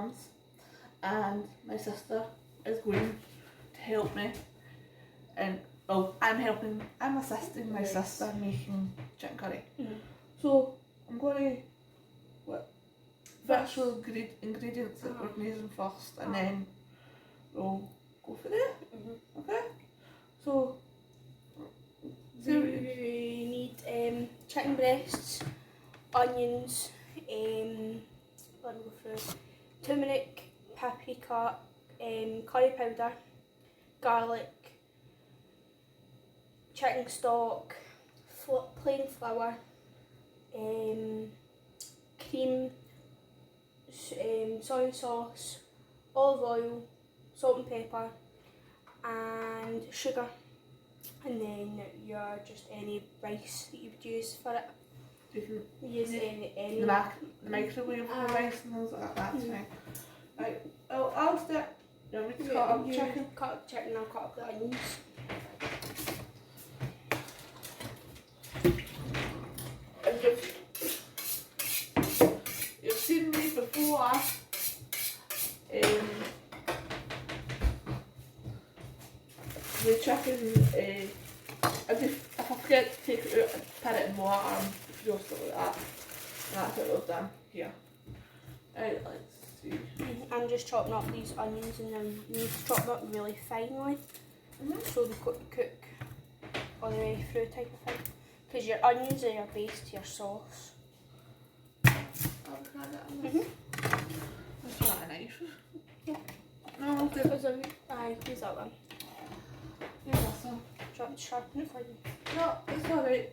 mum's, and my sister is going to help me, and I'm assisting my sister making chicken curry. So I'm going to virtual ingredients that we're using first, and then we'll go for there. Okay? So we need chicken breasts, onions, let me go through, turmeric, paprika, curry powder, garlic, chicken stock, plain flour, cream, soy sauce, olive oil, salt and pepper, and sugar, and then your just any rice that you would use for it. Use any the microwave rice and things like that. That's fine. Right. I'll start. You want me to cut up chicken? Cut up chicken. I'll cut up the onions. And you've seen me before. The chicken. If I forget to take it out and put it in water and roast it like that. That's what we've done here. Right, let's see. I'm just chopping up these onions, and then you need to chop them up really finely, so they cook all the way through type of thing. Because your onions are your base to your sauce. That's not a knife. Yeah. No, I'll do it. Aye, use that one. Yeah, that's all. Do you want me to sharpen it for you? No, it's alright.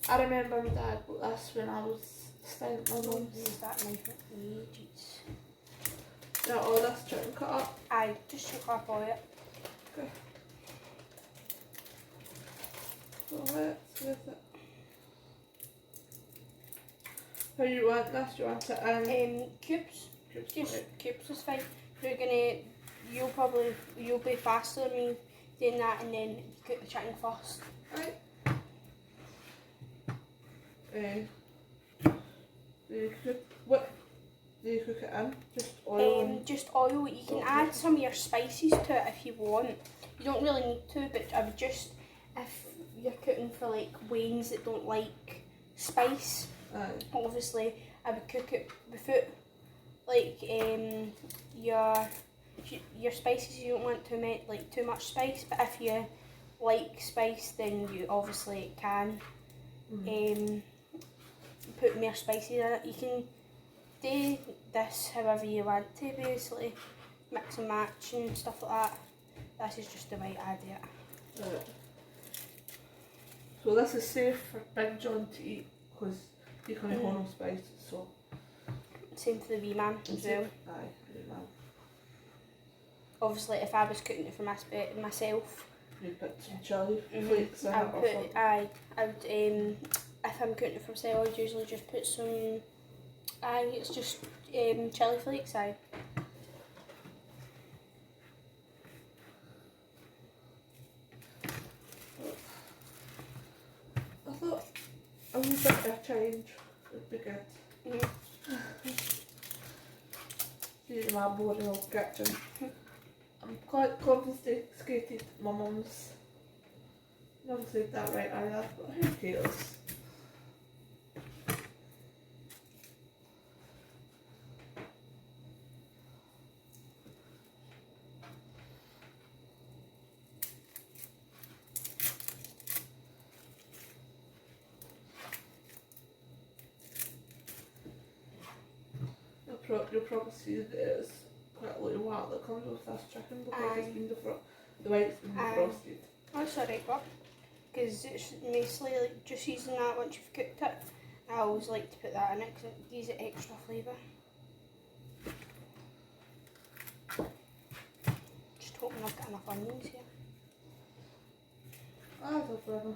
I remember my dad bought this when I was staying at my mum's. Use that knife for ages. Now all this chicken cut up. Aye, just chop up all it. Okay. So let's with it. How you want this? Do you want it in? Cubes. Just Right. cubes is fine. You'll be faster than me doing that, and then you cook the chicken first. Right. What do you cook it in? Just oil? Just oil. You can add some of your spices to it if you want. You don't really need to, but I would just, if you're cooking for like Waynes that don't like spice, obviously I would cook it without like your spices. You don't want to make like too much spice, but if you like spice, then you obviously can put more spices in it. You can do this however you want to, basically mix and match and stuff like that. This is just the way I do it. Right. So this is safe for Big John to eat because he can't have no spices. So same for the wee man as well. Aye, wee man. Obviously, if I was cooking it for myself, you'd put some chili flakes in it or something. I would. If I'm cooking it for myself, I'd usually just put some. It's just chili flakes. I thought a wee bit of change would be good. See my boring old kitchen. I'm quite confiscated my mum's. Never said that right either, but who cares? You'll probably see that it's quite a lot of water that comes with this chicken because it's been the white's been defrosted. That's alright, but because it's mostly like just using that once you've cooked it. I always like to put that in it because it gives it extra flavour. Just hoping I've got enough onions here. Ah, no problem.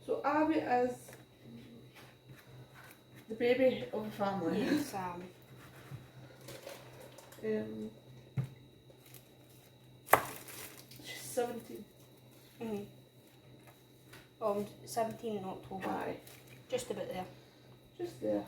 So Abbie is the baby of the family. Yes, she's 17. 17 in October. Aye. Just about there. Just there.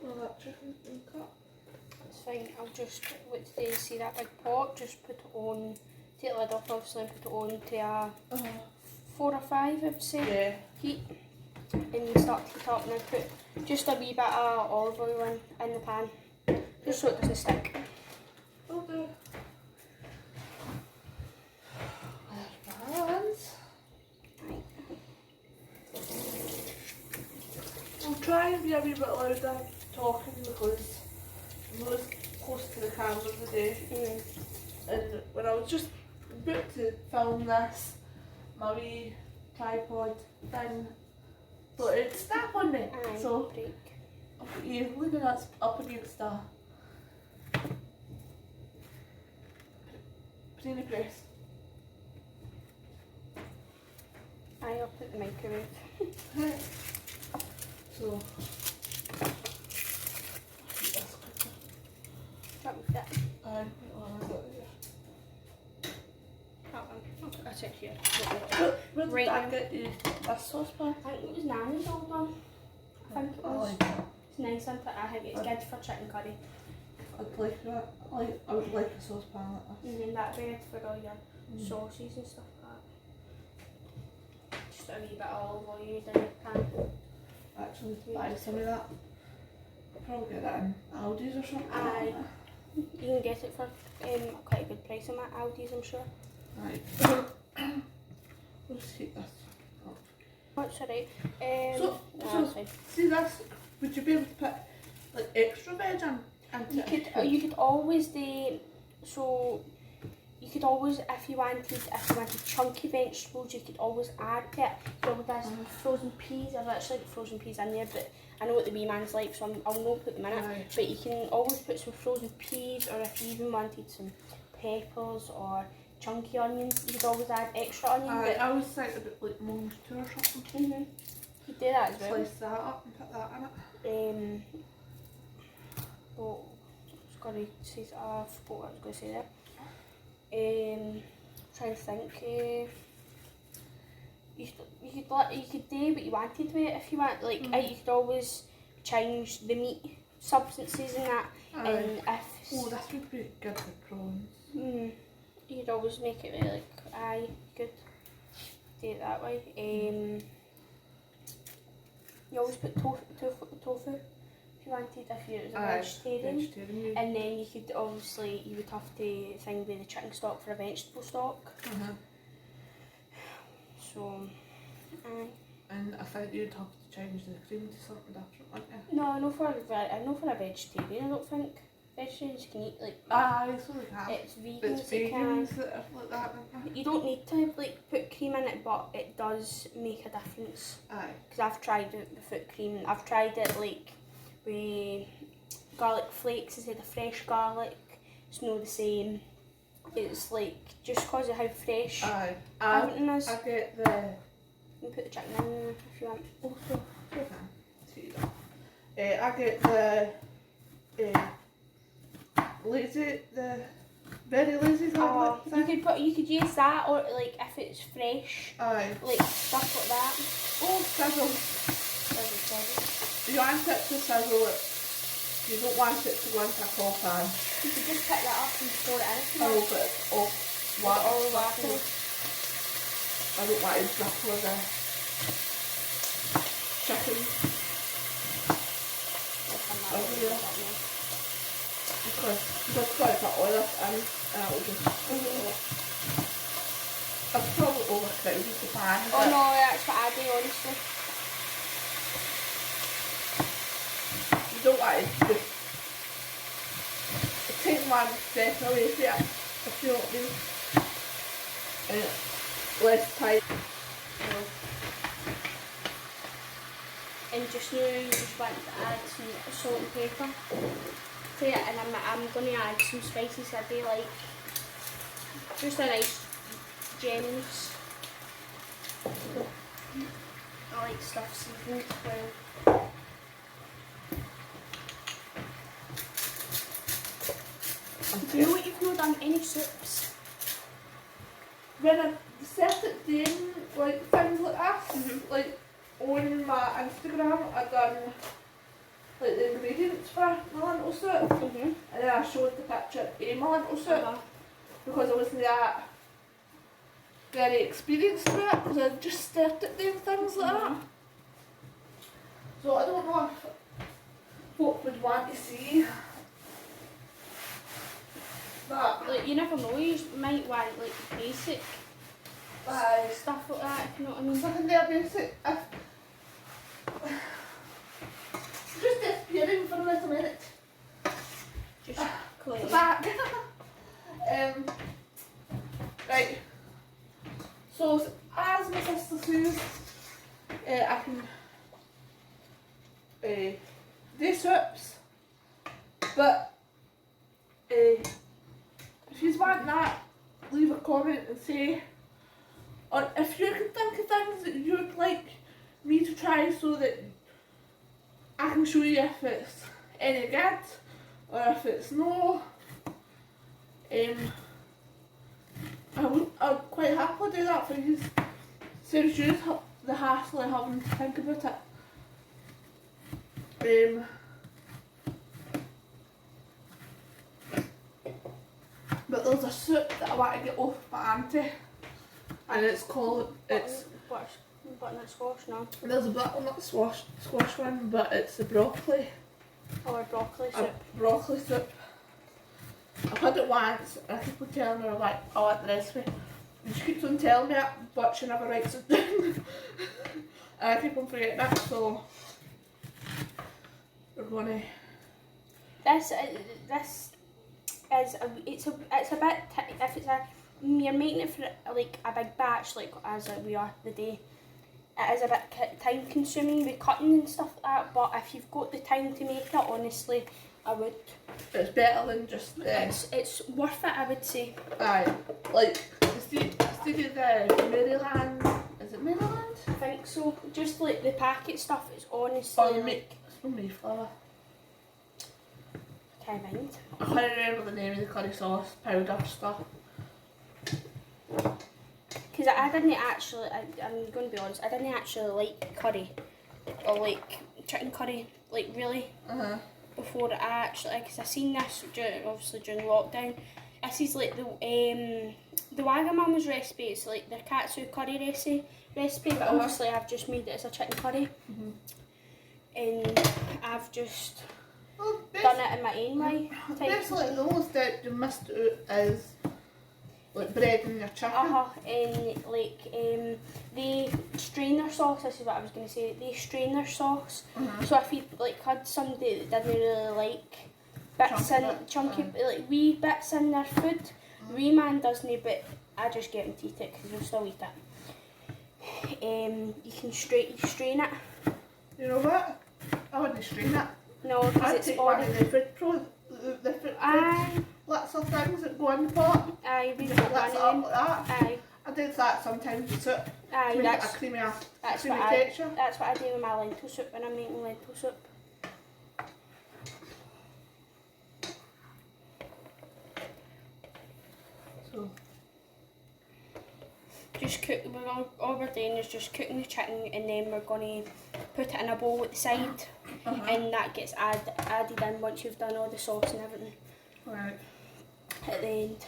Well, that chicken's been cut. It's fine. I'll just, what today, see that big pot, just put it on, take the lid off obviously and put it on to a 4 or 5 I would say. Yeah. Heat. And start to heat up and then put just a wee bit of olive oil in the pan. Just so it doesn't stick. Okay. There's my hands. Right. I'll try and be a wee bit louder talking because I'm always close to the camera today. And when I was just about to film this, my wee tripod thing thought it'd snap on me. Aye, So break. I've got you leaving us up against a panini press. Aye, I'll put the microwave. So That was that. I That one. I'll put that in here. where did Right that now. get you? That saucepan? I think it was Nanny's old one. I think it I was. like that. It's nice, isn't it? I think it's good for chicken curry. I'd like that. I would like a saucepan like this. And then that bread for all your sauces and stuff like that. Just a wee bit of olive oil in the pan. Actually, buy some of that. I'll probably get that in Aldi's or something. Aye. You can get it for quite a good price on that Aldi's, I'm sure. Right. We'll just heat this up. That's alright. So, that's fine. see this? Would you be able to put like extra veg in? You could always do, so you could always, if you wanted chunky vegetables, you could always add it. So with this frozen peas, I've actually got frozen peas in there, but I know what the wee man's like, so I'll not put them in it. Aye. But you can always put some frozen peas, or if you even wanted some peppers or chunky onions, you could always add extra onion. I But always think about like Mong's too or something. you could do that as well. Slice that up and put that in it. Oh, I was going to say, I forgot what I was going to say there. Trying to think. You could do what you wanted with it if you want. Like you could always change the meat substances and that. Aye. And if Oh, this would be good with prawns. you could always make it really good. Do it that way. You always put tofu if you wanted, if you was a vegetarian. And then you could obviously, you would have to thing with the chicken stock for a vegetable stock. So, And I think you'd have to change the cream to something different, wouldn't you? no, I know for a vegetarian, I don't think vegetarians can eat like. Aye, so they can. It's vegans. It's That can. vegans that are like that, aren't they? You don't need to like put cream in it, but it does make a difference. Aye. Because I've tried it without cream. I've tried it like with garlic flakes instead of fresh garlic. It's not the same. It's like just because of how fresh everything is. I get the. You can put the chicken in there if you want. Also, I get the lazy, the very lazy garlic thing. You could use that, or like if it's fresh, Aye. like stuff like that. Oh, sizzle. You want it to sizzle it. You don't want it to go into a cold pan. You could just pick that up and pour it in. Oh, but oh, what? All water. I don't want to drop all the chicken. Because quite a lot of this and it'll just I've probably overcrowded the pan. Oh no, that's what I do, honestly. You don't want it to just take one step away from it, if you know what I mean. And it's less tight. And just now, you just want to add some salt and pepper to it, and I'm going to add some spices I do like. Just a nice gems. I like stuff seasoned well. Do you know what you've not done? Any soups? When I set it down, like things like this, like on my Instagram, I done like the ingredients for my lentil soup, and then I showed the picture of my lentil soup because I wasn't that very experienced with it, because I just started doing things like that. So I don't know if folk would want to see that. Like, you never know, you might want like basic stuff like that, if you know what I mean. Something there basic. Just disappearing for a little minute. Just clean. Back. Right. So as my sister says, I can do soups, but if you want that, leave a comment and say, or if you can think of things that you would like me to try so that I can show you if it's any good or if it's no. I would quite happily do that for you. Saves you the hassle of having to think about it. But there's a soup that I want to get off my auntie, and it's called Butternut squash, no. There's a butternut squash one, but it's a broccoli. Or broccoli soup. A broccoli soup. I've had it once, and I keep on telling her like, I want the recipe. And she keeps on telling me it, but she never writes it down. And I keep on forgetting it, so we're gonna. This is it's a bit if it's a you're making it for like a big batch, like as we are the day. It is a bit time consuming with cutting and stuff like that, but if you've got the time to make it, honestly, I would. It's better than just it's worth it, I would say. Aye, like instead of the Maryland, is it Maryland? I think so. Just like the packet stuff, it's honestly. Or it's from Mayflower. Can't mind. I can't remember the name of the curry sauce powder stuff. Because I didn't actually, I'm going to be honest, I didn't actually like curry or like chicken curry, like really, before I actually, because I seen this obviously during lockdown. This is like the Wagamama's recipe, it's like their katsu curry recipe, but obviously I've just made it as a chicken curry, and I've just done it in my own way. Basically, the only step you missed out is like bread in your chicken. And like they strain their sauce. This is what I was gonna say. They strain their sauce. So if you like had somebody that didn't really like bits chunky, like wee bits in their food, wee man doesn't, but I just get him to eat it because he'll still eat it. You can strain it. You know what? I wouldn't strain it. No, because it's take one of the food lots of things that go in the pot. Aye, we put one in. Like that. Aye. I do that sometimes with soup. Aye, to make it a creamy texture. That's what I do with my lentil soup when I'm making lentil soup. So just cook. All we're doing is just cooking the chicken, and then we're going to put it in a bowl at the side, and that gets added in once you've done all the sauce and everything. Right. At the end.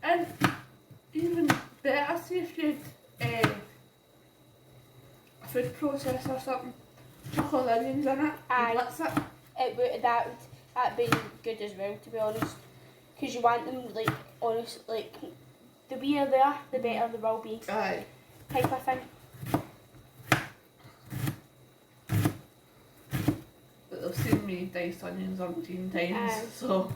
And even better, see if you had a food processor or something, chuck all the onions in it, and blitz it. That'd be good as well, to be honest, because you want them like honest, like the weirder they are, the better they will be. Aye. Type of thing. But they've seen me dice onions umpteen times, so.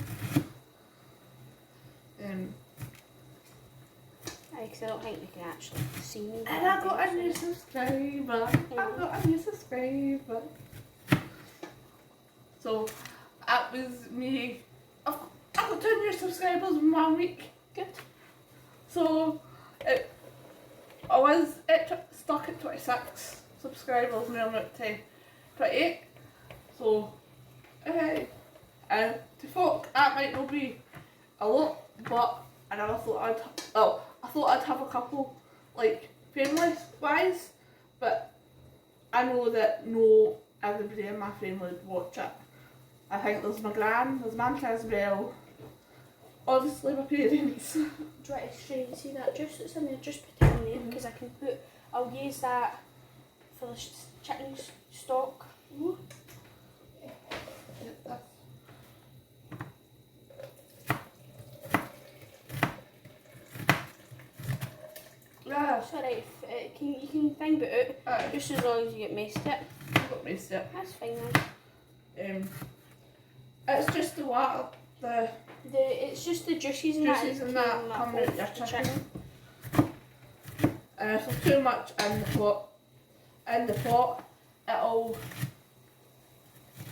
Because I don't think they can actually see me. And I got a new subscriber. So that was me. I've got got 2 new subscribers in 1 week. Good. So I was stuck at 26 subscribers, now I'm up to 28. So to folk that might not be a lot, but I never thought I thought I'd have a couple like family wise, but I know that no everybody in my family would watch it. I think there's my gran, there's my auntie as well, obviously my parents. Do you want to see that juice that's in there? Just put it in there because I can put. I'll use that for the chicken stock. Ooh. Yeah. It's alright, you can think about it, just as long as you get maced it. Got maced it. That's fine then. It's just the water, it's just the juices and that coming out your chicken. And if there's too much in the pot, it'll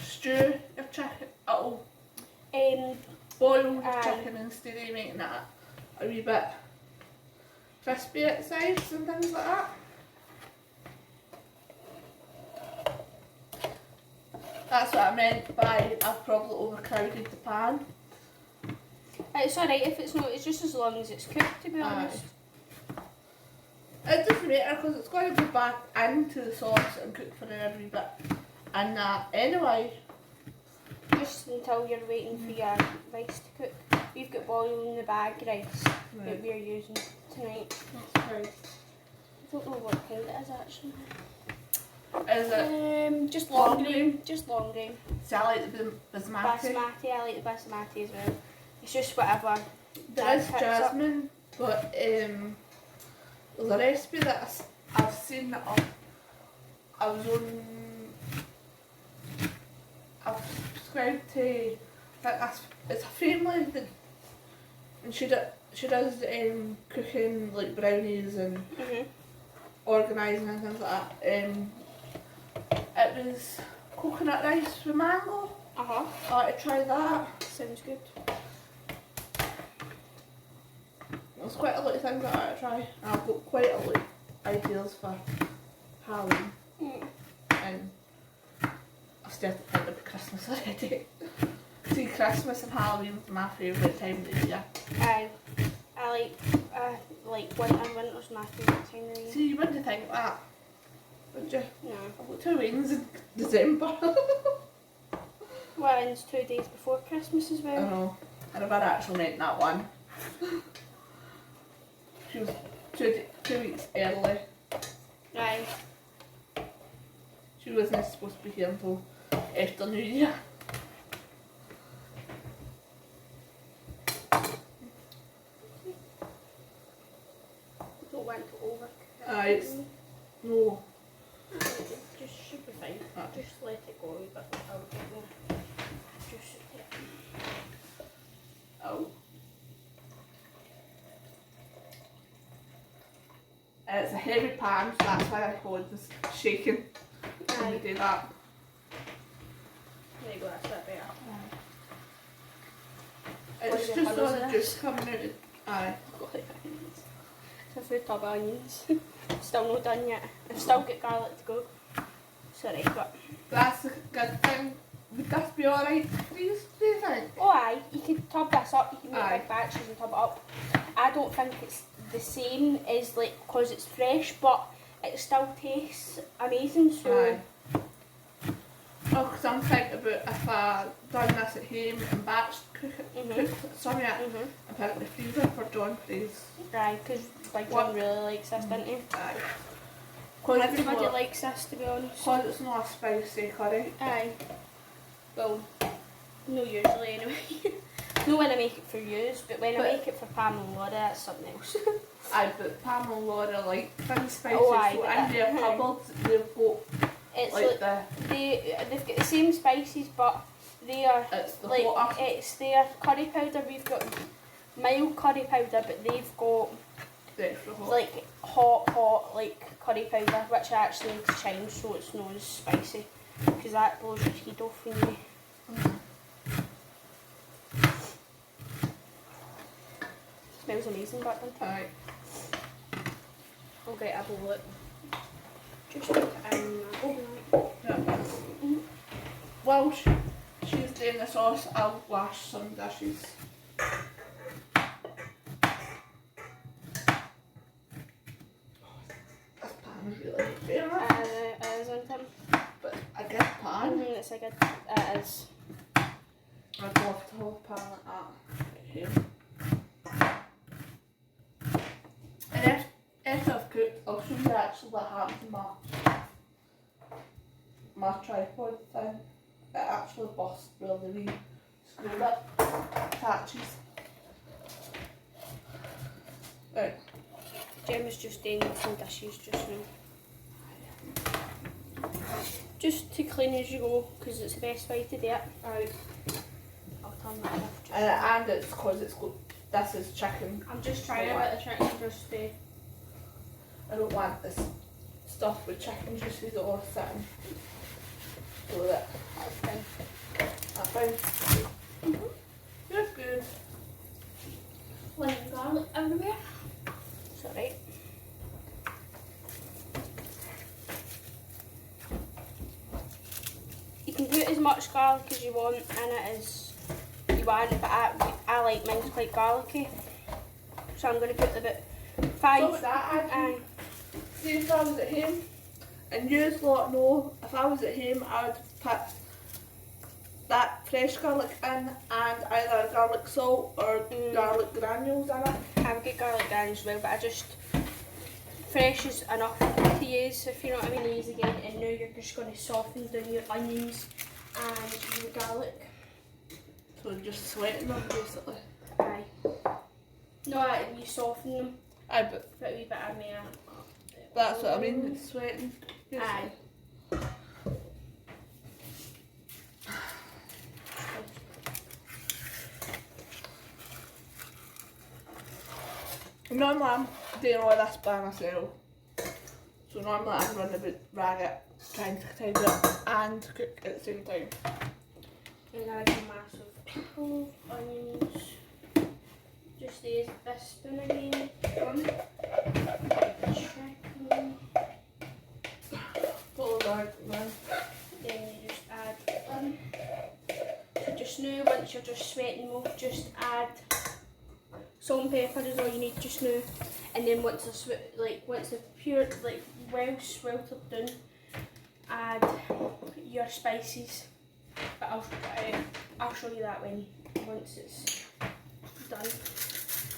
stew your chicken. It'll boil your chicken instead of making it a wee bit crispy at the sides and things like that. That's what I meant by I've probably overcrowded the pan. It's alright if it's not, it's just as long as it's cooked, to be honest. It doesn't matter because it's going to go back into the sauce and cook for a wee bit. And anyway. Just until you're waiting for your rice to cook. We've got boiling in the bag rice that we're using tonight. That's right. I don't know what kind it is actually. Is it? Just long grain. Just long grain. See, I like the basmati. Basmati, I like the basmati as well. It's just whatever. There is jasmine, but there's a recipe that I've seen that I've subscribed to. It's a family that, and she does cooking like brownies and organising and things like that. It was coconut rice with mango. I like to try that. Sounds good. There's quite a lot of things that I like to try. And I've got quite a lot of ideas for Halloween. And I've started thinking about Christmas already. See, Christmas and Halloween is my favourite time of the year. I like winter and winter's my favourite time of the year. See, you wouldn't think that, would you? No. I've got 2 weddings in December. Well, and it's 2 days before Christmas as well. I know. And I've actually meant that one. She was 2 weeks early. Right. She wasn't supposed to be here until after New Year. Don't want to overcook it. It's no. It just should be fine. Just let it go a wee bit. I'll get there. Just Oh. It's a heavy pan, so that's why I call it just shaking when you do that. There you go, that's a bit better. It's just all the juice coming out. Aye. It's a food tub of onions. Still not done yet. I've still got garlic to go. Sorry, but that's a good thing. Would this be alright to freeze, do you think? oh aye, you can tub this up, you can make big batches and tub it up. I don't think it's the same as like because it's fresh, but it still tastes amazing. So aye. Oh, because I'm thinking about if I done this at home and batch cook some of it and put it in the freezer for John freeze. aye, because Big John really likes this, doesn't he? Aye. Everybody likes this, to be honest. Because it's not a spicy curry. Aye. Well, no usually anyway. Not when I make it for yous, but when I make it for Pam and Laura, that's something else. Aye, but Pam and Laura like things spicy, Oh, aye, so in their cupboards they've got It's like they've got the same spices, but they are it's the like hotter. it's their curry powder. We've got mild curry powder, but they've got The extra hot. like hot like curry powder, which I actually need to change so it's not as spicy, because that blows your heat off when you. was amazing back then. Alright. I'll get a bowl it. Just put it in. Yeah. While she's doing the sauce, I'll wash some dishes. This pan is really favourite. It is, isn't it? But a good pan. It's a good. It is. I'd love to have a pan like that right here. And if I've cooked, I'll show you actually what happened to my tripod thing. It actually bust where the wee screw bit attaches. Right. Gemma's just doing some dishes just now. Just to clean as you go, because it's the best way to do it. Right. I'll turn that off. And it's because it's got, this is chicken. I'm just trying a bit of chicken just to... I don't want this stuff with chicken juices all sitting. So that That's fine. that's fine. Good, good. Lemon garlic everywhere. It's alright. You can put as much garlic as you want in it as you want, but I like mine's quite garlicky. So I'm going to put about 5. So with that, I'd see if I was at home, and you lot know, if I was at home, I would put that fresh garlic in and either garlic salt or garlic granules in it. I would get garlic granules as well, but I just... Fresh is enough to use, if you know what I mean, use again, and now you're just going to soften down your onions and your garlic. So just sweating them basically. Aye. No, you soften them. Aye, but Put a wee bit of mayo. that's what I mean, it's sweating. Basically. Aye. Normally I'm doing all this by myself. So normally I'm running about ragged, trying to tidy up and cook at the same time. And add a massive clove, onions. Just use this spoon again. Chicken. Follow that, man. Then you just add so just now, once you're just sweating more, just add salt and pepper is all you need just now. And then once it's once the pure well sweltered down, add your spices. But I'll show you that once it's done.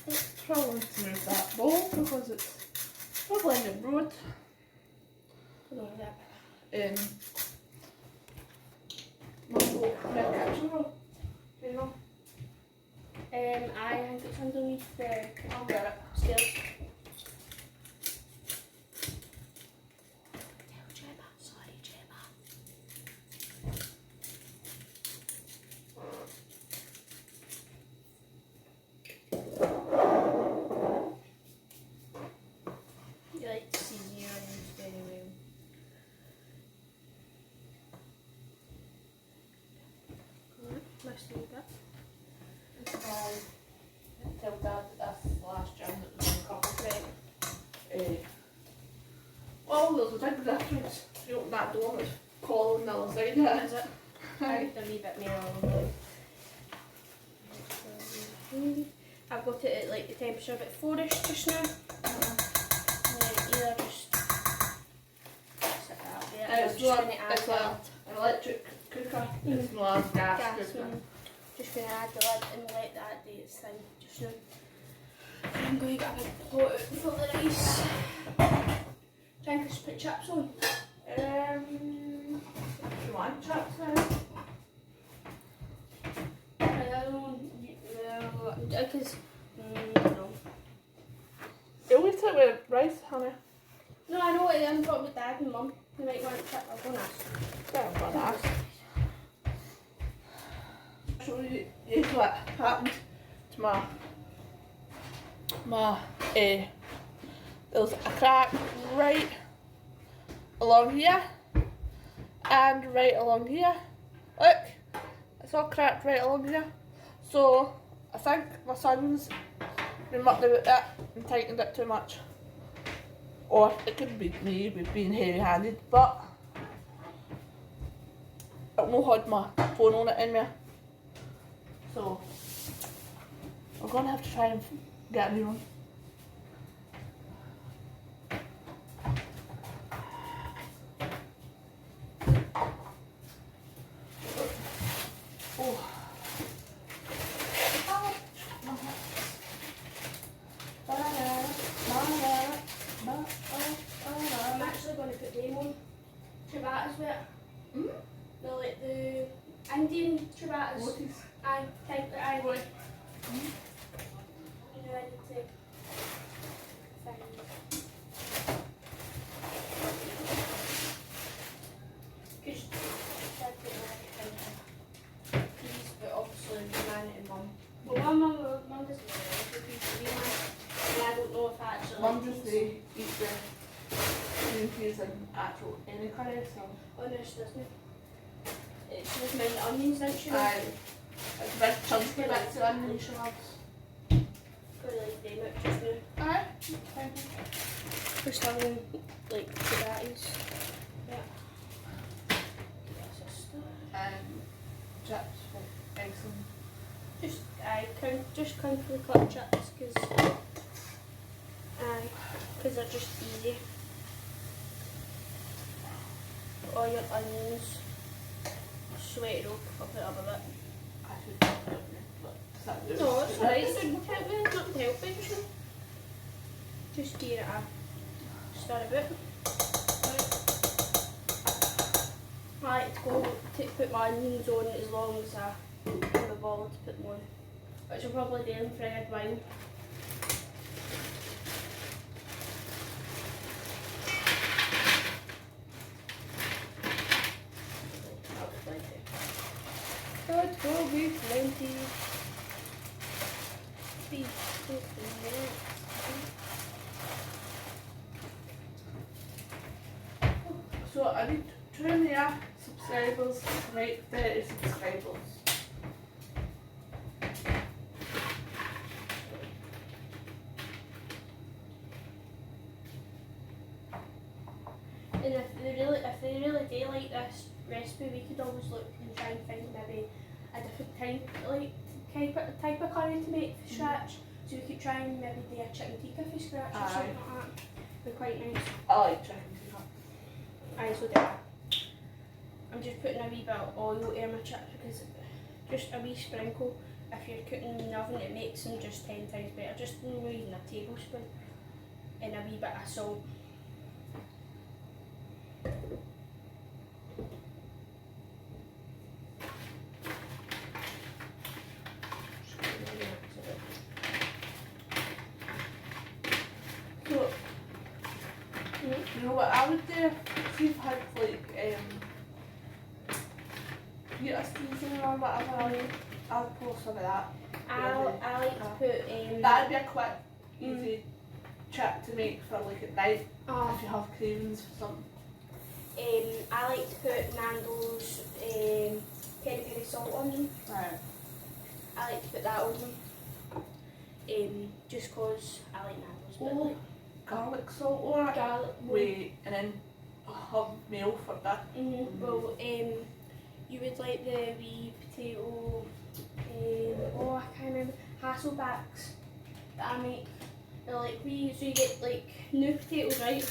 Let's probably move that bowl because it's probably in the road. No, that. My kitchen roll, you know. I think it's underneath the I'll get it. stairs. Tell Gemma, sorry Gemma. You like to see your onions very well. Nice to look at. Tell Dad that that's the last jam that was in the cupboard. Right. Well, there's a big difference. You open that door and it's cold on the other side of it. Is it? Right, a wee bit more on there. I've got it at like the temperature about 4ish just now. Either just sit that up there. It's I'm just going to add it's an electric cooker. It's not a gas cooker. Just going to add the lid and let that do its thing just now. I'm going to get a big pot out for the rice. Try and just put chips on. If you want chips now. I don't because no. You always take with rice, honey. No, I know what I'm talking with Dad and Mum. They might want chip. I'll go and ask. Yeah, I'm going to ask. Show you what happened to my there's a crack right along here and right along here. Look, it's all cracked right along here. So I think my son's been mucked about it and tightened it too much. Or it could be me with being heavy-handed, but I've not had my phone on it in there. So I'm gonna have to try and get a new one. Oh. I'm actually going to put them on ciabattas with it. Mm? They're like the Indian ciabattas. Rotis. Aye, type that I want. Mm? You know, I need to find because Dad put my peas, but obviously the man and mum. Well, mum doesn't really like the peas, to be honest. And I don't know if I actually Mum like just peas. they eat the green peas in actual any curry, so. Oh no, she doesn't. She doesn't mind the onions, doesn't she? Aye. It's a big chunky bits of onion she loves. Probably like them out just now. Aye. Just having like ciabattas. Yeah. And chips for eggs and Just count for the cut chips because they're just easy. All your onions, sweat it up, pop it up a bit. I should help me, but does that do No, it? it's alright, it's not helping, it's not helping. Just gear it up. Start a bit. I like to put my onions on as long as I have a ball to put them on. Which I'll probably do in for a good while. That will be plenty. So I need 20 subscribers to make 30 subscribers. And if they really do like this recipe, we could always look and try and find maybe a different type of curry to make from scratch. So we could try and maybe do a chicken tikka from scratch or something like that. Be quite nice. I like chicken tikka. Aye, so do I. I'm just putting a wee bit of oil over my chips because just a wee sprinkle. If you're cooking in the oven, it makes them just 10 times better. Just no even a tablespoon and a wee bit of salt. So, you know what I would do if you've had like pita seasoning or whatever, I'll pour some of that. I like to put That'd be a quick, easy chip to make for like at night if you have cravings for something. I like to put Nando's peri peri salt on them. Right. I like to put that on them. Just cause I like Nando's. But Oh, like garlic salt or garlic. wait, and then have meal for that. Well, you would like the wee potato. I can't remember. Hasselbacks that I make. They're like wee, so you get like new potatoes, right?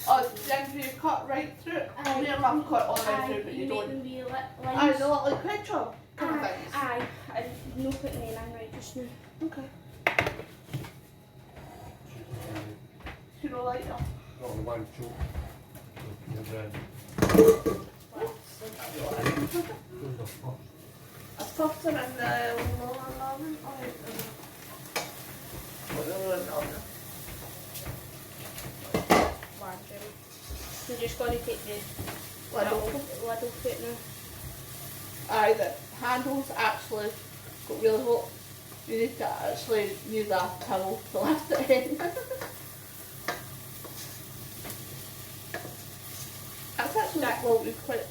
Oh, then you cut right through it. Aye. Your mum cut all the way through, but you make don't. them wee Aye, lines. the little ketchup kind of things. Aye, I'm not putting them in right just now. Okay. You don't like them? Not the one choke. I stuffed them in the lower oven. I'm just going to take the little foot now. Aye, the handles actually got really hot. You need to actually use a towel to lift it in. That's actually doing quite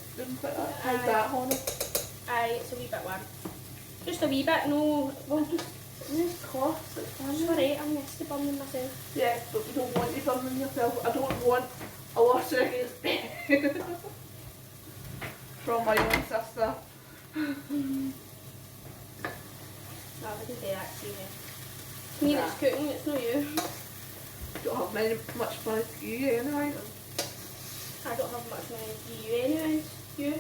how's that, Hannah? Aye, it's a wee bit warm. Just a wee bit, no. Well, just Use cloths, it's fine. Sorry, I'm used to burning myself. Yeah, but you don't want to burn yourself. I don't want a lawsuit against me from my own sister. No, I wouldn't do that to you. It's me that's cooking, it's not you. Don't have much money to you anyway. I don't have much money to you anyways. You?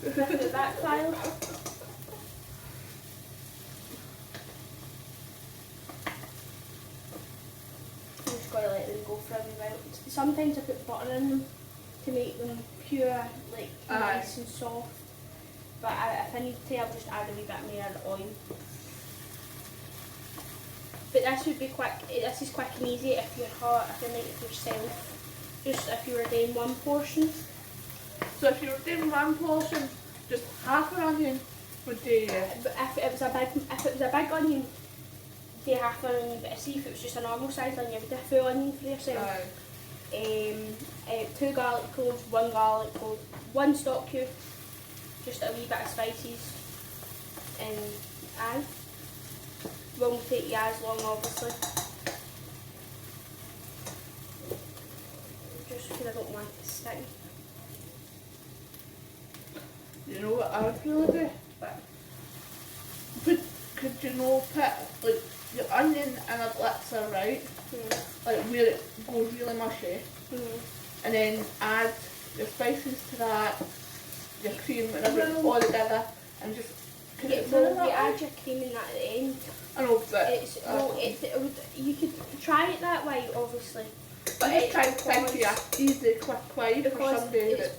Nothing at that style. I'm just going to let them go for a wee while. Sometimes I put butter in them to make them pure, like nice and soft. But if I need to, I'll just add a wee bit more oil. But this would be quick. This is quick and easy if you're making it yourself. Just if you were doing one portion. So if you were doing one portion, just half an onion would do you. But if it was a big onion, do half an onion. But see if it was just a normal sized onion, you would do a full onion for yourself. 2 garlic cloves, 1 garlic clove, 1 stock cube, just a wee bit of spices, and won't take you as long, obviously. Just because I don't want it to stick. You know what I would really do? Could you know put like your onion in a blitzer, right? Like where it goes really mushy, and then add your spices to that, your cream and everything all together, and just cook it Well, through you add your cream in that at the end. I know, but You could try it that way, obviously. But it's trying to think of an easy, quick way for somebody that's...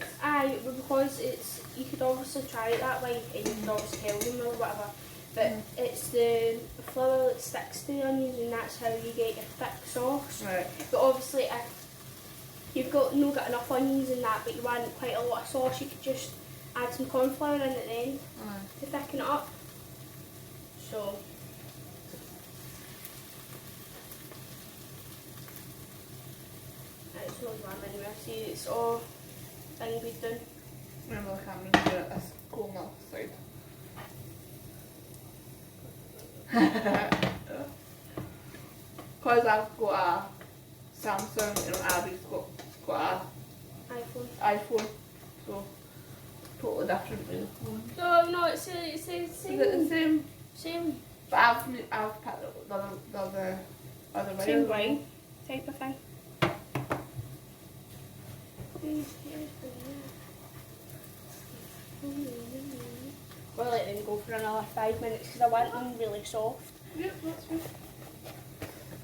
because you could obviously try it that way and you could obviously tell them or whatever. But it's the flour that sticks to the onions and that's how you get your thick sauce. Right. But obviously if you've got enough onions in that but you want quite a lot of sauce, you could just add some corn flour in at the end to thicken it up. So it's not bad anyway. See, it's all thing we've done. Remember the camera and do it as cool on the side. Because I've got a Samsung and Abbie's got a iPhone, so totally different with the phone. No, it's the same. Is it the same? Same. But I've picked the other way. Same way type of thing. We'll let them go for another 5 minutes because I want them really soft. Yep, that's fine.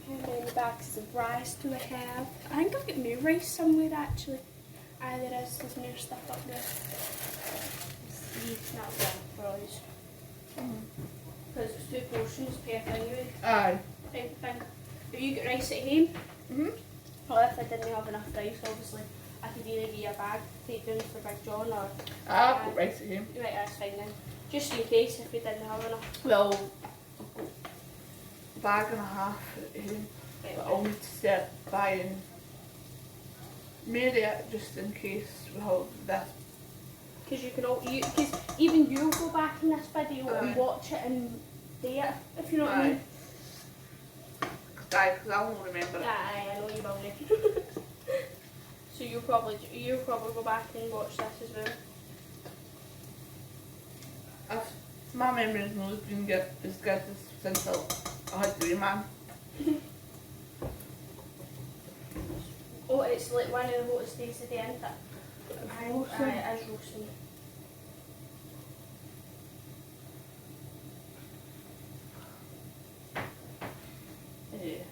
And then the back is the rice do I have. I think I've got new rice somewhere actually. There is, there's new stuff up there. See, not one for us. Because it's 2 portions per thing anyway. Aye. Type of thing. Have you got rice at home? Well, if I didn't have enough rice, obviously, I could either give you a bag, take down for Big John, or... I've got rice at home. Right, that's fine then. Just in case if we didn't have enough. Well, a bag and a half at home. Right, But I'll need to start buying maybe just in case we have this. Because you can all, because even you'll go back in this video and watch it and do it, if you know what I mean. Aye, because I won't remember it. Aye, I know you will. So you'll probably go back and watch this as well. My memory has not been good as good as since I had to remand. Oh, it's like one of the hottest days of the end. Aye, it is roasting. Yeah.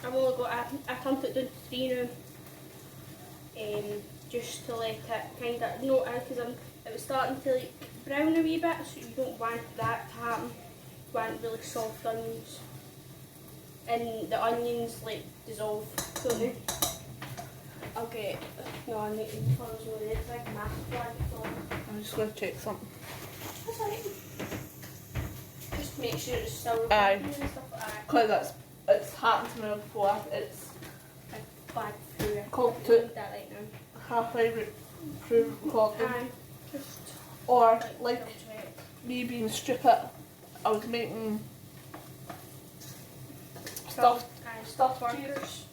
I've only got, I pumped it down to 3 now. Just to let it kind of, no, because it was starting to like brown a wee bit, so you don't want that to happen. You want really soft onions. And the onions like dissolve, don't they? Okay, no, I need to follow some of this, like mask flag. I'm just going to check something. That's alright. Just make sure it's still Aye. recording and stuff like that. Because it's happened to me before. It's Bad through called that right now. halfway through recording. Just Or like double check. me being stupid, I was making stuffed burgers.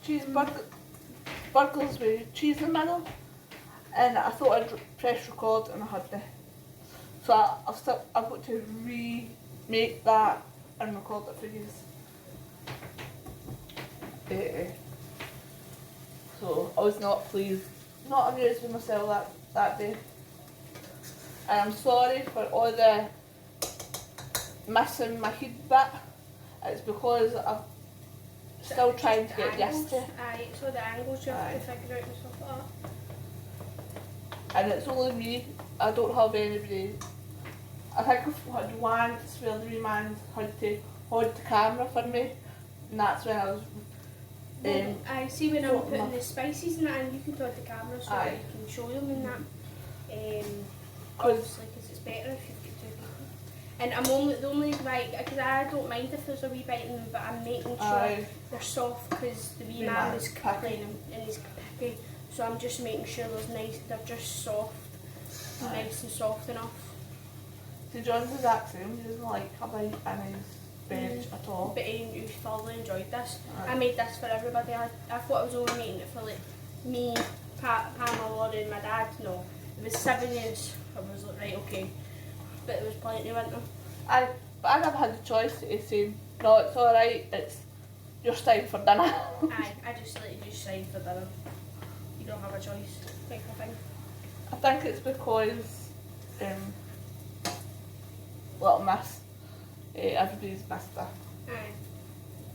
burgers with cheese in the middle, and I thought I'd press record and I hadn't. So I've got to remake that and record it for you. So I was not pleased, not amused with myself that day. And I'm sorry for all the missing my head bit. It's because I'm still trying to get used to it. Aye, so the angles you have to figure out and stuff like that. And it's only me, I don't have anybody. I think I've had once where the wee man had to hold the camera for me, and that's when I was I see when I'm putting the spices in that, and you can hold the camera so that you can show them in that. Obviously, because it's better if you've got 2 people. And I'm the only right, because I don't mind if there's a wee bite in them, but I'm making sure they're soft because the wee man was playing them and he's picky. So I'm just making sure they're just soft, nice and soft enough. So John's exact same, he doesn't like a bite in his veg at all. But he thoroughly enjoyed this. I made this for everybody. I thought I was only making it for like me, Pamela, Laurie and my dad. No, it was 7 years. I was like, right, okay. But it was plenty, wasn't it? But I never had the choice to say, no, it's alright, it's your time for dinner. I just let you decide for dinner. You don't have a choice, type of thing. I think it's because Little Miss, everybody's missed her. Aye.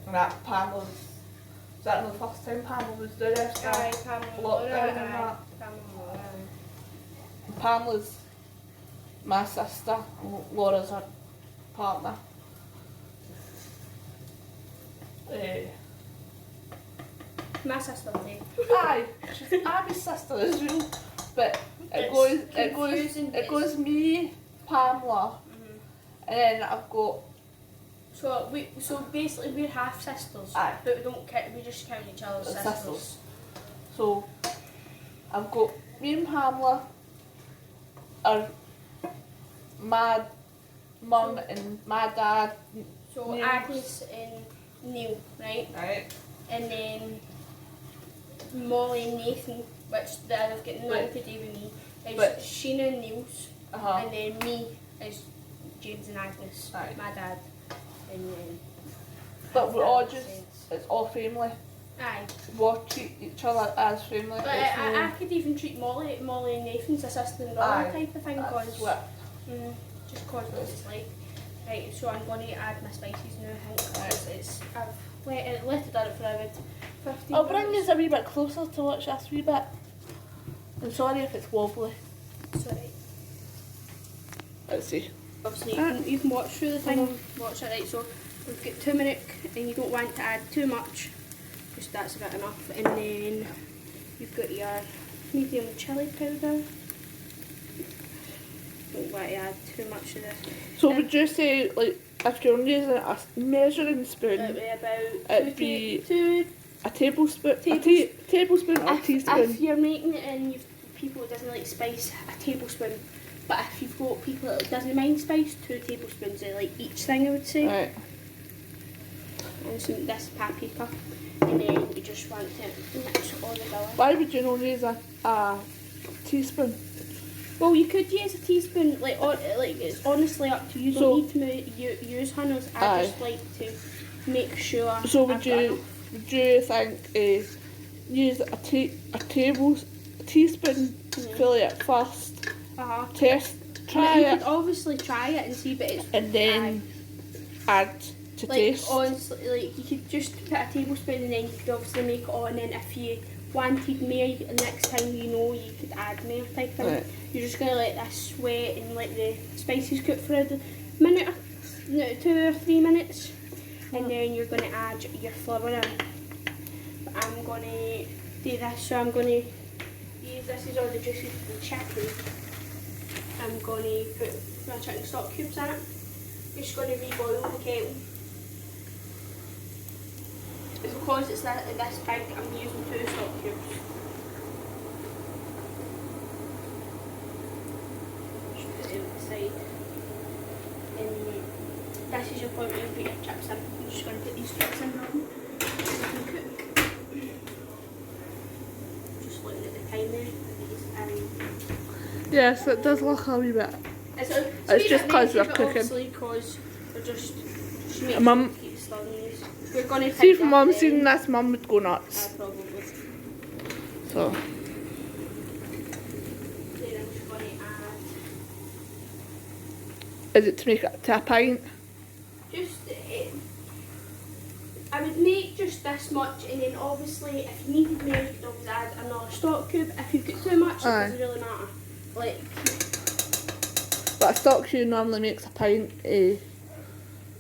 And that Pamela's, was that the first time Pamela was doing it? Aye, Pamela. Lockdown and that. Pamela's my sister and Laura's her partner. My sister too. Aye, she's Abbie's sister as well. But it goes me, Pamela, and then I've got. So basically we're half sisters. Aye. But we just count each other as sisters. So I've got me and Pamela, our my mum and my dad. So Neil. Agnes and Neil, right? Right. And then Molly and Nathan, which they've got nothing to do with me. Is Sheena and Neil's, and then me is James and Agnes, my dad. And then but we're all just, it's all family. Aye. We treat each other as family. But I could even treat Molly and Nathan's a sister and brother type of thing, because just cause what it's like. Right, so I'm going to add my spices now, I think, because I've let it done it for about 15 I'll bring minutes. us a wee bit closer to watch this wee bit. I'm sorry if it's wobbly. Sorry. Let's see. Obviously you can watch through the thing, watch it, right, so we've got turmeric, and you don't want to add too much, just that's about enough, and then you've got your medium chilli powder. Don't want to add too much of this. So would you say, like, if you're using a measuring spoon, it'd be a tablespoon, tablespoon or teaspoon? If you're making it and you've people that doesn't like spice, a tablespoon. But if you've got people that doesn't mind spice, 2 tablespoons of like each thing, I would say. Right. And some this paprika, and then you just want to mix all together. Why would you not use a teaspoon? Well, you could use a teaspoon, like it's honestly up to you. You don't need to use hunters. I just like to make sure. So would you think use a teaspoon fully at first? Try you it. could obviously try it and see, but it's and then add to taste. Honestly, like you could just put a tablespoon and then you could obviously make it on, and then if you wanted more, next time you could add more type thing. Right. You're just gonna let this sweat and let the spices cook for a minute, 2 or 3 minutes, and then you're gonna add your flour in. But I'm gonna do this, so I'm gonna use this is all the juices of the chicken. I'm gonna put my chicken stock cubes in it. Just gonna reboil the kettle. because it's this big, I'm using 2 stock cubes. Just put it on the side. This is your point where you put your chips in. I'm just going to put these chips in now. So you can cook. Just looking at the time there. Yes, it does look a wee bit. It's just because we're cooking. Obviously, because we're just making Mum, sure to keep stirring these. We're going to see if Mum seen this, Mum would go nuts. Probably. So. Then I'm just going to add. Is it to make it to a pint? Just, I would make just this much, and then obviously if you needed more, you could always add another stock cube. If you've got too much, it doesn't really matter. Like, but a stock cube normally makes a pint.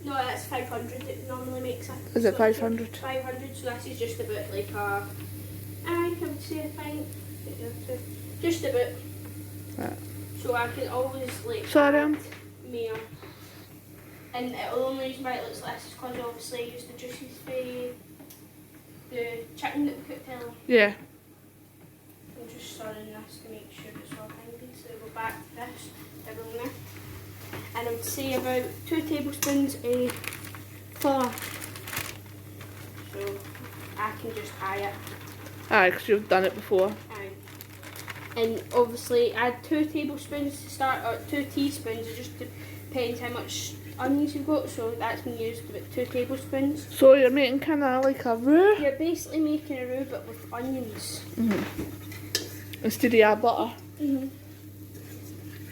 no, that's 500. It normally makes a. Is it 500? 500. So this is just about like a. I would say a pint. Just about. Right. So I can always like. Sorry. Add more. And the only reason why it looks like this is because obviously I used the juices for the chicken that we cooked earlier. Yeah. I'm just stirring this to make sure it's all handy. So we'll go back to this, everything there. And I would say about 2 tablespoons of flour. So I can just eye it. Aye, because you've done it before. Aye. And obviously add 2 tablespoons to start, or 2 teaspoons, it just depends how much onions you've got, so that's been used about 2 tablespoons. So you're making kind of like a roux? You're basically making a roux but with onions. Instead of your butter?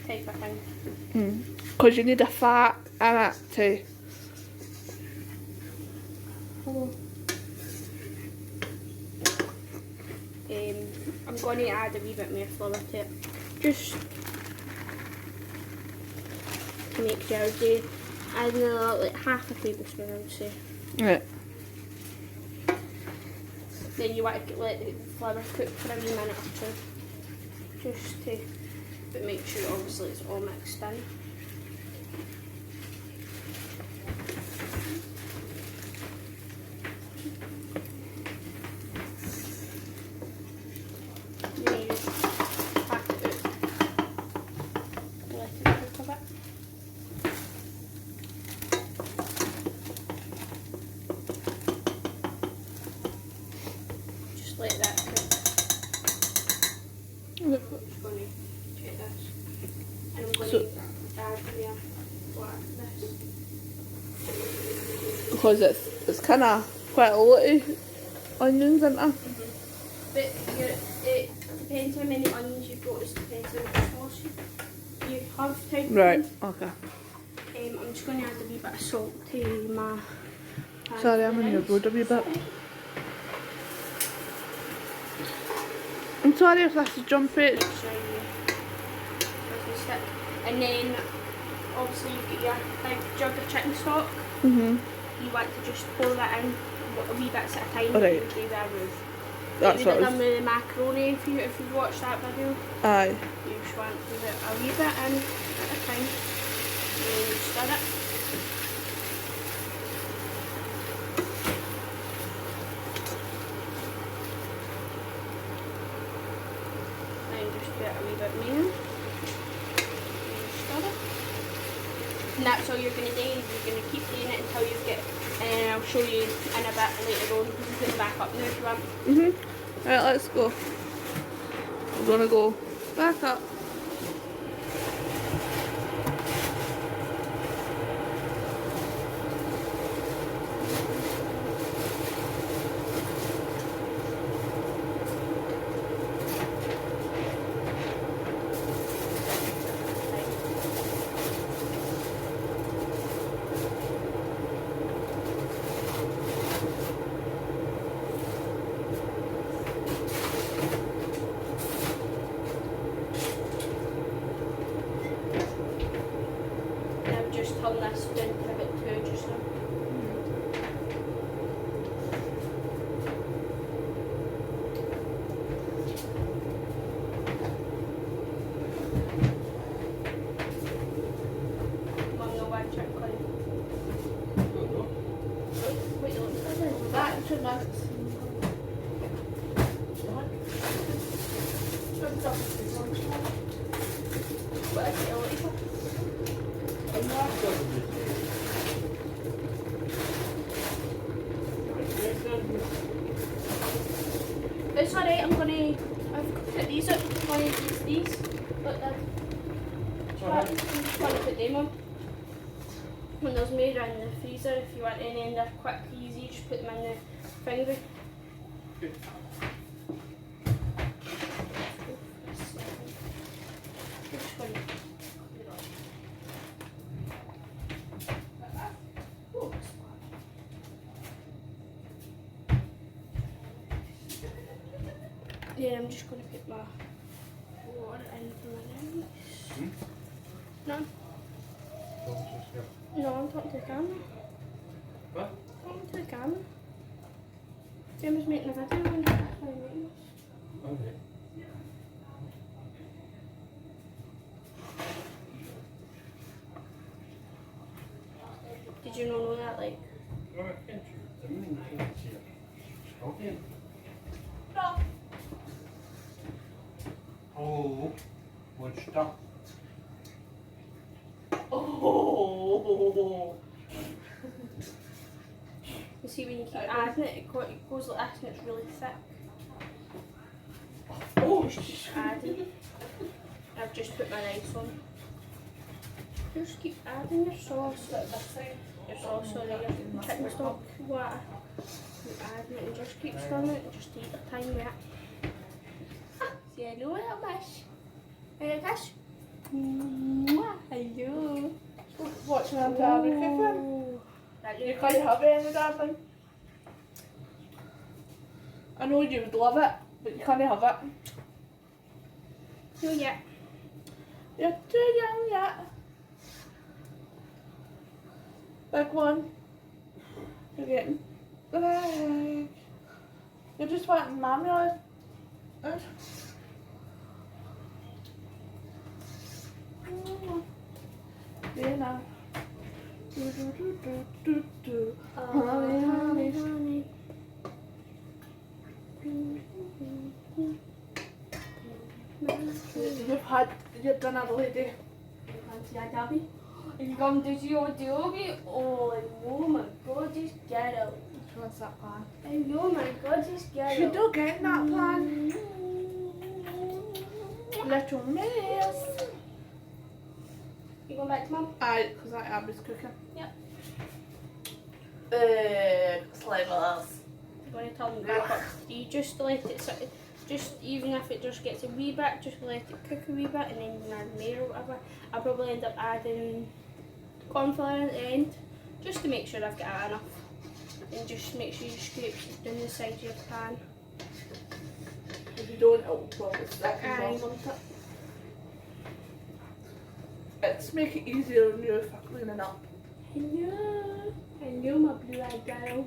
Type of thing. Because you need a fat in it to... I'm going to add a wee bit more flour to it. Just to make sure I add another like half a tablespoon, I would say. Right. Then you want to let the flour cook for a wee minute or 2. Just to make sure obviously it's all mixed in. Then you just pack it out. Let it cook a bit. Just let that cook. I'm just going to check this. And I'm going to add here this. Because it's kind of quite a lot of onions, isn't it? But it depends how many onions you've got, it depends how much sauce you have type of Right, thing. okay. I'm just going to add a wee bit of salt to my pan. Sorry, I'm in your road a wee bit. I'm sorry if this is jumpy. And then obviously you've got your big jug of chicken stock. You want to just pour that in a wee bits at a time. Right. And give that a roux. That's Like what we I done was... with the macaroni if you've watched that video. Aye. You just want to give it a wee bit in at a time. And then you stir it. Then just put a wee bit more. And stir it. And that's all you're going to do. You're going to keep doing it until you get, and then I'll show you in a bit later on. You can put it back up now if you want. Right, let's go. We're gonna go back up. Just turn this down to about 2 just now. Mum, no white chocolate. Wait, that should What is it looking for? It's alright, I've put these up, I'm gonna use these. Look, Dad. I'm just gonna put them on. When there's more in the freezer, if you want any and they're quick, easy, just put them in the finger. Good. Yeah, I'm just going to put my water in for my rice. No. No, I'm talking to the camera. What? I'm talking to the camera. Gemma's making a video and that's why I'm making this. Okay. Did you not know that, like? Okay. No. Oh, what stuff? Oh. You see, when you keep adding it, it goes like this and it's really thick. Oh. Just adding. I've just put my rice on. Just keep adding your sauce. Your sauce or your chicken stock, water. Keep adding it and just keep stirring it and just take your time with it. Say hello, little fish. Hello, fish. Hello. Watching Auntie Abbie cooking. You can't have it any, darling. I know you would love it, but you can't have it. No, yet. You're too young yet. Big one. You're getting big. You're just wanting mommy on. Yeah, now. Honey, honey, honey. You've done that lady. Auntie Abbie. You come to see your doggy? Oh, my God, just get out. What's that plan? Oh my God, just get You out. don't get that plan. Little miss. You going back to Mum? Aye, because that Abbie's cooking. Yep. Slavers. You're going to turn them back up to 3, just to let it sit. Just even if it just gets a wee bit, just let it cook a wee bit and then you can add more or whatever. I'll probably end up adding corn flour at the end, just to make sure I've got enough. And just make sure you scrape down the side of your pan. If you don't, it will probably stick as Aye, well. want it. It's make it easier on you if I'm cleaning up. Hello. Hello, my blue-eyed girl.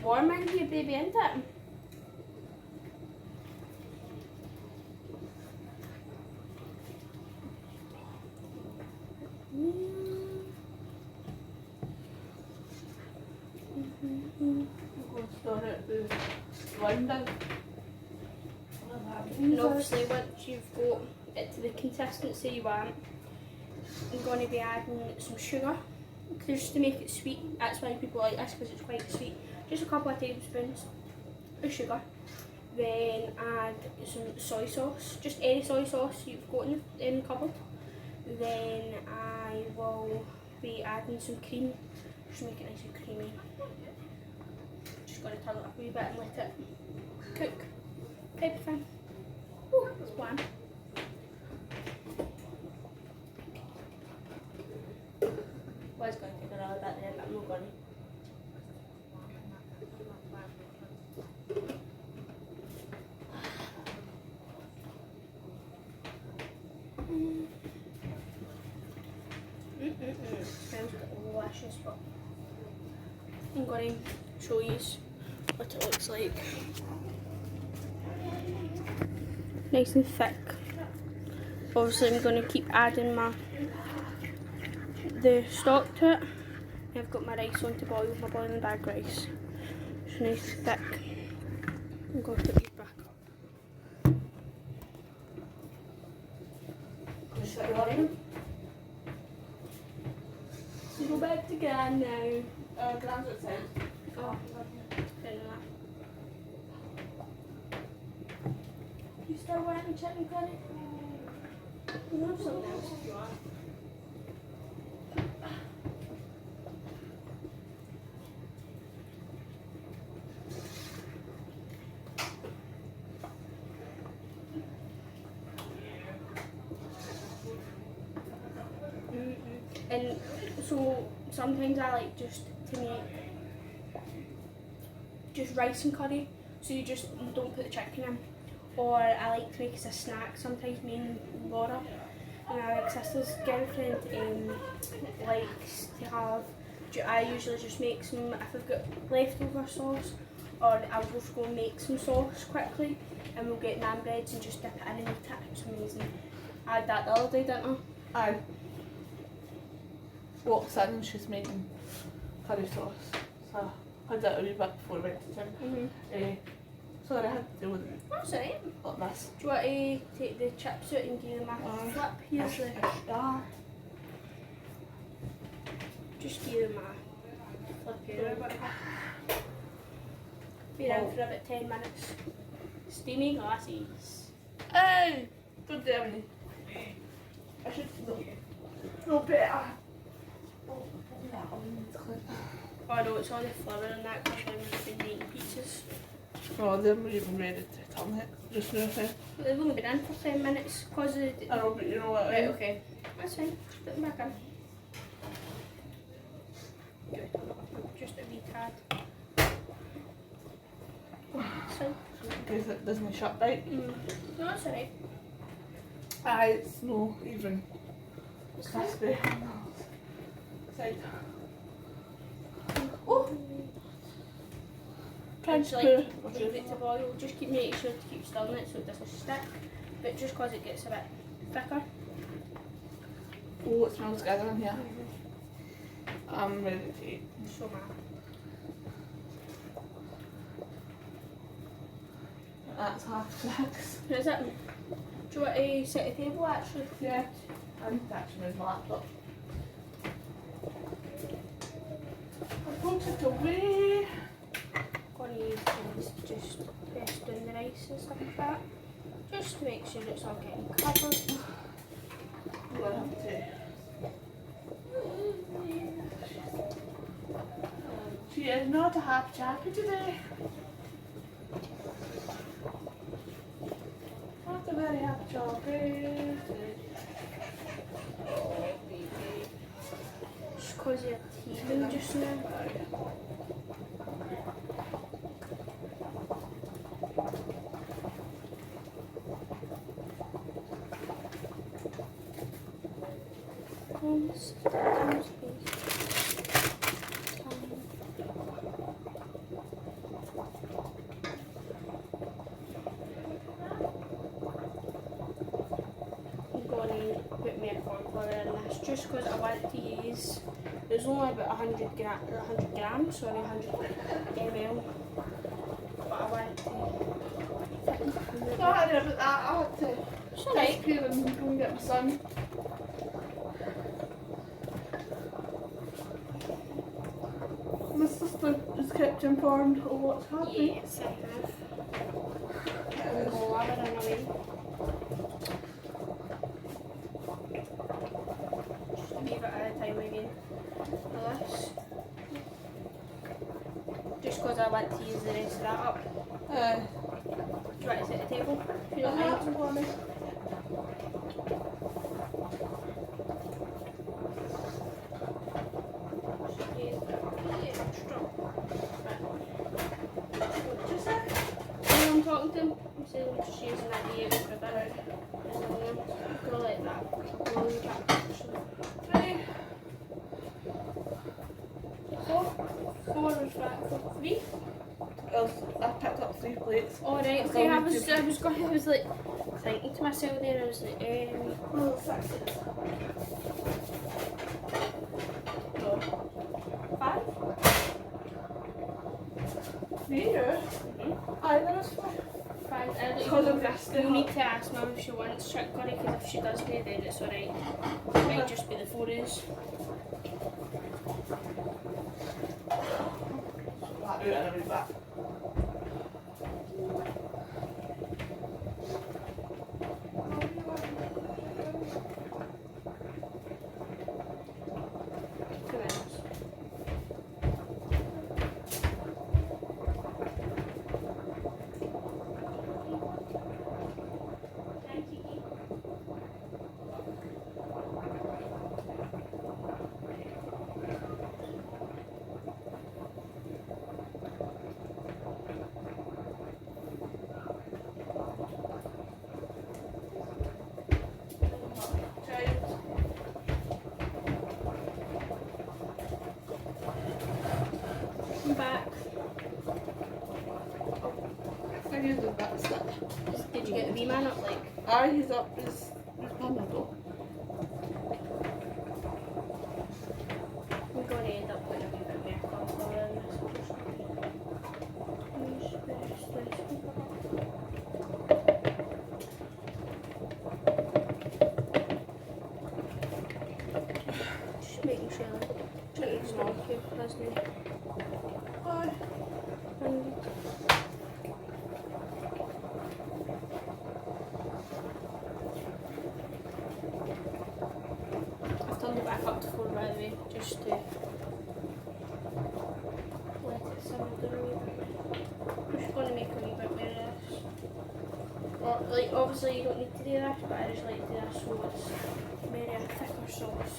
Warm in here, baby, isn't it? I'm going to start it with blending. And obviously once you've got it to the consistency you want, I'm going to be adding some sugar just to make it sweet. That's why people like this, because it's quite sweet. Just a couple of tablespoons of sugar. Then add some soy sauce, just any soy sauce you've got in the cupboard. Then I will be adding some cream, just make it nice and creamy. Just going to turn it up a wee bit and let it cook. Type of thing. Ooh, it's warm. Well, it's going to take a little bit there, but I'm not going to. Smells delicious, but I'm going to show you what it looks like. Nice and thick. Obviously I'm going to keep adding the stock to it, I've got my rice on to boil, my boiling bag rice. It's nice thick. I'm going to put these back up. We go back to Gran now. Gran's outside. Oh, fair enough. You still wanting chicken curry? You have something else if you want. And so sometimes I like just to make just rice and curry, so you don't put the chicken in. Or I like to make it as a snack. Sometimes me and Laura, my sister's girlfriend, likes to have. I usually just make some if I've got leftover sauce, or I'll just go make some sauce quickly, and we'll get naan breads and just dip it in and eat it. It's amazing. I had that the other day, didn't I? Aye. Walks in and she's making curry sauce. So I had that a wee bit before we went to gym. Sorry, I had to deal with it That's alright. like this. Do you want to take the chips out and give them a flip? Here's the star. Just give them a flip here or whatever. Be around for about 10 minutes. Steamy glasses. Hey! Don't dare me. I should know better. Oh no, it's all the flour and that because I've been making pizzas. Oh, they're not even ready to turn it just now. But they've only been in for 10 minutes because of the... I know, but you know what? Right, okay. That's fine. Just put them back in. Good. Just a wee tad. That's fine. In case it doesn't shut right. No, that's alright. Aye, it's no even It's fine. crispy. Side. Oh! French Like, poo. leave it to boil. Just make sure to keep stirring it so it doesn't stick. But just because it gets a bit thicker. Oh, it smells good in here. I'm ready to eat. So man. That's half six. Is it? Do you want to set the table actually? Yeah. I need to actually move my laptop. I put it away. Going to use these to just press down the rice and stuff like that. Just to make sure it's all getting covered. I'm gonna have to. She is not a happy chappy today. Not a very happy chappy. Oh, baby. Just because you're teething just now. I'm going to put me a corn flour in this just because I want to use. There's only about 100 grams, sorry, 100 ml. But I want to. Sorry about that. I had to It's alright. disappear and go and get my son. My sister is kept informed of what's happening. Yes, I have. Oh, I run away. Just a wee bit at a time again. This. Just because I want to use the rest of that up. Do you want to set the table? If you don't mind. I'm talking to him. I'm saying I'm just using that ear for a bit. Go like that. Go back. Three. Four is back for 3. I picked up 3 plates. Alright, okay, I was like thinking to myself there, I was like, Oh, 6. No. Aye, there is four. Fine, Because I've missed we'll it. need to ask Mum if she wants chicken curry, because if she doesn't, then it's alright. It might just be the 4 days. That out and I'll be back. I'm back. I used it back slip. Did you get the wee man up, like? Aye, he's up, he's vulnerable. We're going to end up putting a wee bit more cornflour in this. Just making sure it's not too fuzzy. Aye. And I've turned it back up to 4, by the way, just to let it simmer down a wee bit. I'm just going to make a wee bit more of this. Or, like, obviously you don't need to do this, but I just like to do this so it's maybe a thicker sauce.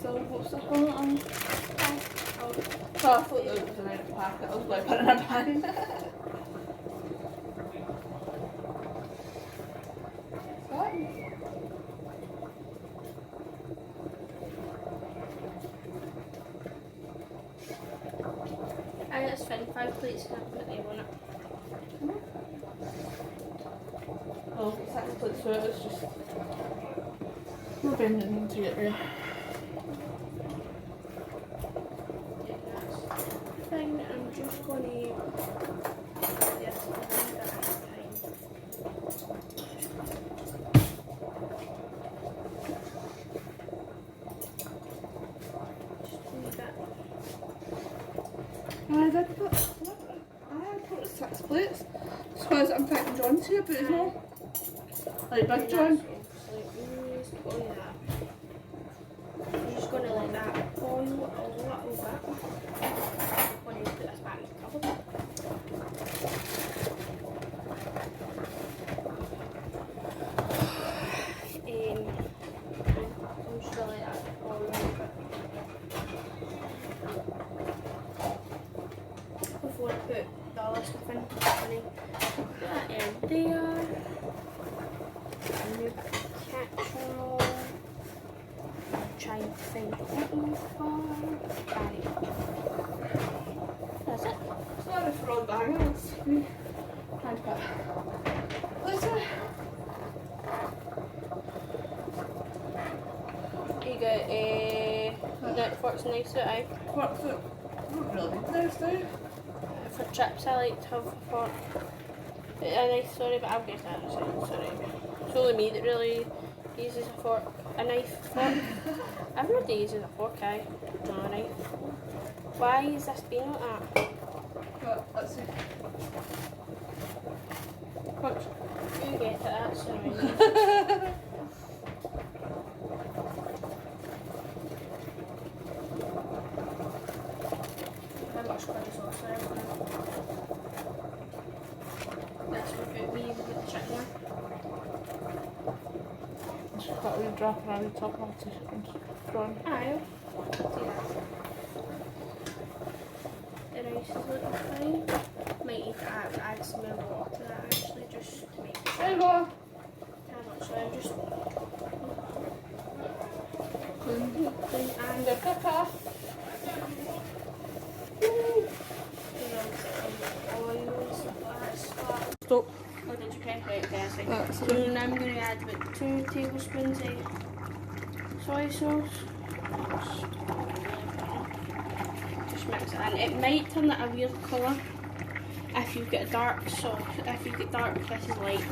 So what's that on it on? Oh, So I thought that was an empty packet, I was like putting it in a pan. aye, that's fine. 5 plates and I'll put them on it. Oh, it's actually so it's just we're bending into it there. Thing, I'm just going to yes, I put 6 plates. Just because I'm thinking John's here, but he's not. Like Big John. I'm just going to let that boil a little bit. I'm going to put this back in the cupboard. I'm just going to let that boil a little bit before I put the other stuff in. Put that in there. A new ketchup. Trying to find what I'm looking for. That's it. Sorry for all the bangers. Trying to put. Later. You got Netflix and knives out, aye. Fork foot. I don't really need knives, do you? For chips, I like to have a fork. A knife, sorry, but I'll get that in a second, sorry. It's only me that really uses a fork. A knife fork. Everybody uses a fork, aye. No, a knife. Why is this being like that? But let's see. Punch. You get it, that's annoying. How much curry sauce there? That's what it we with the chicken one. Just got a wee drop around the top of the chicken prawn. Aye. Do that. The rice is looking fine. Might need to add some more water to that actually, just to make it. There you go. How much? So I'm just Clean. clean And and the cooker. stop. Oh, did you okay? Right, okay, I see. That's So it. now I'm going to add about 2 tablespoons of soy sauce. Just mix it in. It might turn it a weird colour if you've got a dark sauce. If you've got dark, this is light.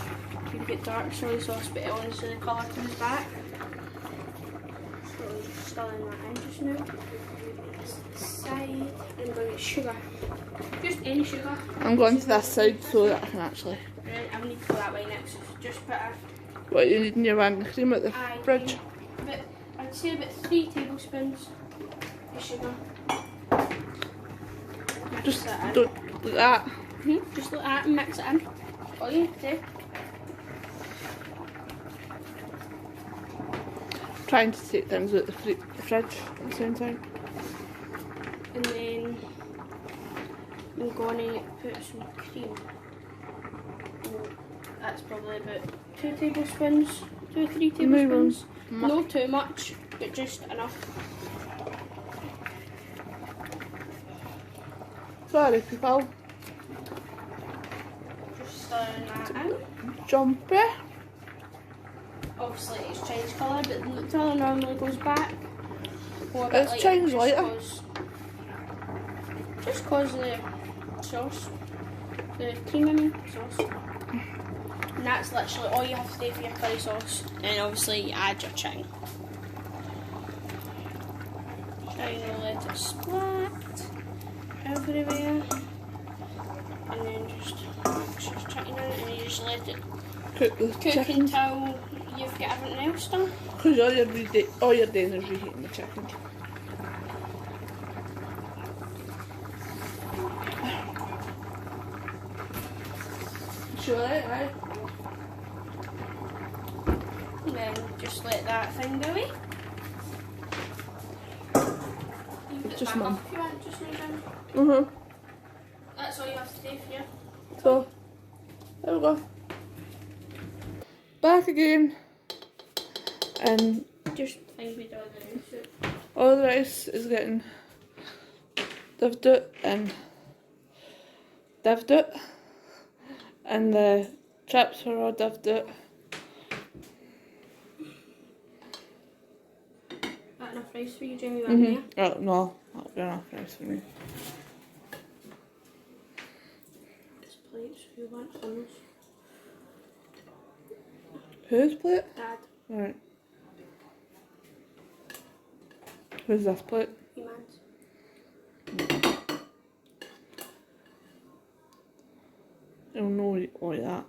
If you've got dark soy sauce, but honestly the colour comes back. So I'm just stirring that in just now. Side and bring it sugar. Just any sugar. I'm going to this side so that I can actually. Right, I need to go that way next. Just put a What you need in your whipping cream at the fridge? But I'd say about 3 tablespoons of sugar. Mix Just it in. don't do that. Just like that and mix it in. All you need to do. Trying to take things out the fridge at the same time. And then I'm going to put some cream. That's probably about 2 tablespoons, 2 or 3 tablespoons. No too much, but just enough. Sorry people. Just stirring that in. Jumpy. Obviously it's changed colour, but the colour normally goes back. Or a bit It's lighter, changed later. Just cause the sauce, the cream I mean, sauce. And that's literally all you have to do for your curry sauce. And obviously you add your chicken. Try not let it splat everywhere. And then just mix your chicken in and you just let it Cook the cook chicken. until you've got everything else done. Because all you're doing is reheating the chicken. Sure, right? And then just let that thing go away. You put it Just back mum. up if you want, just now down. That's all you have to do for you. So, there we go. Back again. And Just things we do in the room soup. all the rice is getting dived out and dived out. And the chips are all dived out. That enough rice for you, Jamie? Mm Oh, no, that'll be enough rice for me. This plates if you want some. Whose plate? Dad, Right. Who's this plate? you man's. I'll know you like that.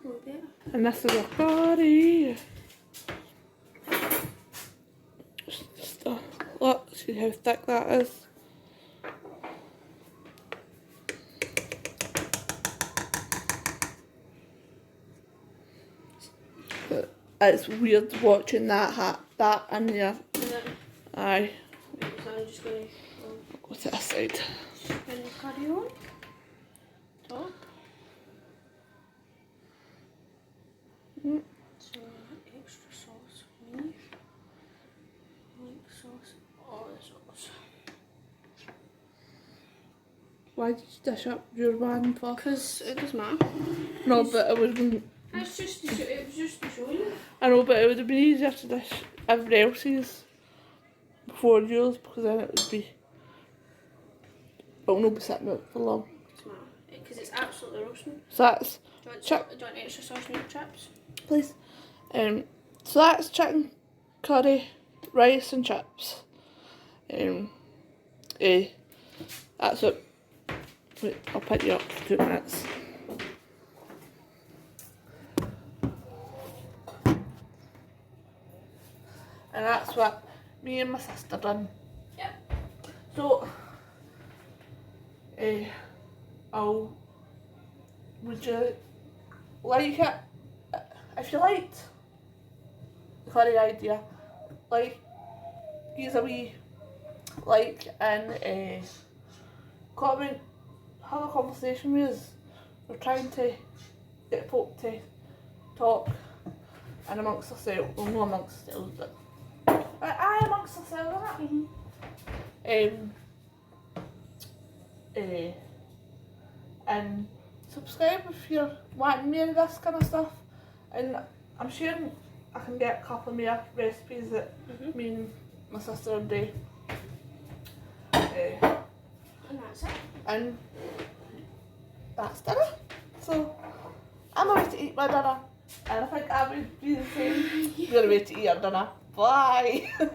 Oh, better. And this is a curry. Just a look, see how thick that is. But it's weird watching that in there. Is it? Aye, So I'm just going to go to this side. spin the curry on. Top. So extra sauce for me. Like sauce. All the sauce. Why did you dish up your one for? Because it doesn't matter. No, but it would have been. It's just to show, it was just to show you. I know, but it would have been easier to dish everybody else's before yours because then it would be. It'll not be sitting out for long. Doesn't matter. Because it's absolutely roasting. So that's Do you want, Chip. do you want extra sauce on your chips? please. So that's chicken curry, rice and chips. That's it. Wait, I'll pick you up for 2 minutes. And that's what me and my sister done. Yep. So, would you like it? If you liked the curry idea, use a wee and comment, have a conversation with us. We're trying to get folk to talk and amongst ourselves, well not amongst ourselves, but amongst ourselves, and subscribe if you're wanting more of this kind of stuff, and I'm sure I can get a couple more recipes that me and my sister will do. And that's it. And that's dinner. So I'm away to eat my dinner, and I think Abbie would be the same. We're away to eat our dinner. Bye. Bye.